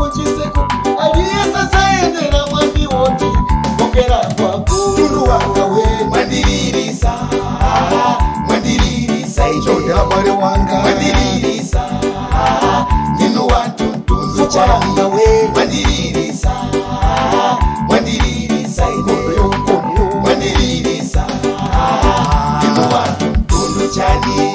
kuchiseko aliye sasa endera mwambi woti kokera kwako tundu wanga we mwandiririsa mwandiririsa ichoda bale wanga mwandiririsa nino watu tunzu changa we mwandiririsa mwandiririsa ikoyo mwandiririsa nino watu tundu chani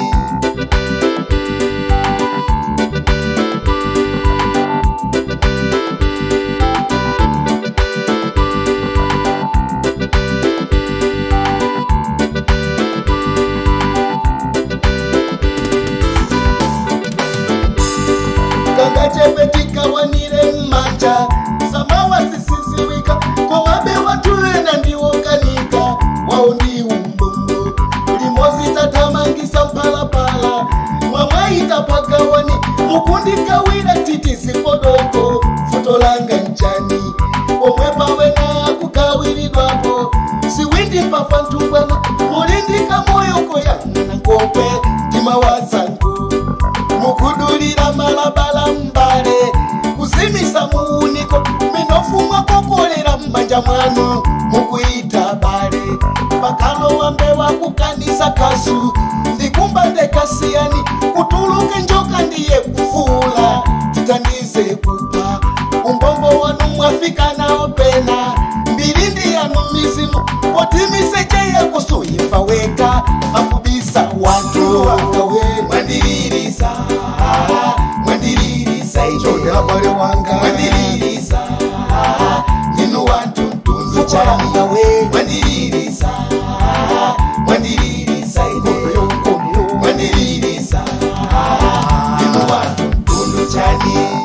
Chepetika wanire manja samawa sisisiwika kwa wabe watuena ndiwokanika wao ndi umbungu ulimozi tatamangisa mpalapala mwamwaita pagawani mukundika wina titi sipodoko futolanga njani omwepa wena kukawiridwapo siwindi pafantubana mulindika moyo koyana na ngope timawasangu mukudulira malabala mbale kuzimisa muuniko minofuma kokolera mbanja mwanu mukuita bale bakalo wambe wakukanisa kasu ndikumbande kasiyani kutuluke njoka ndiye kufula titandize kupa umbongo wanu mwafika nao pena mbilindi yanu mizimu otimise cheye kusuyimba weka makubisa watu wakawe mwandiririsa mwandiririsa ichoda bale wanga mwandiririsa nino watu tunzu changa we mwandiririsa mwandiririsa ikoyo mwandiririsa nino watu tunzu chani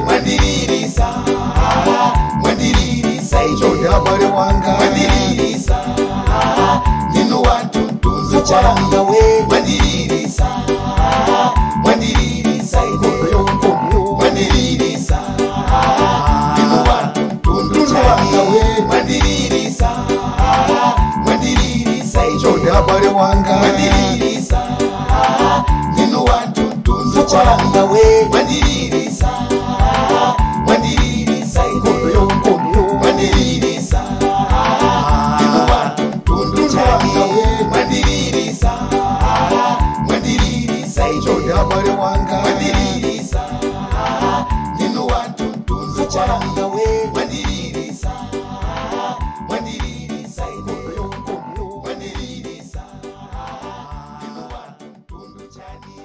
mwandiririsa mwandiririsa ichoda bale wanga mwandiririsa nino watu tunzu changa we mwandiririsa mwandiririsa ikoyo mwandiririsa nino watu tunzu changa we mwandiririsa mwandiririsa ichoda bale wanga mwandiririsa nino watu tunzu changa we mwandiririsa mwandiririsa ikoyo mwandiririsa nino watu tundu changa we mwandiririsa mwandiririsa ichoda bale wanga mwandiririsa nino watu tundu changa we mwandiririsa mwandiririsa ikoyo mwandiririsa nino watu tundu chani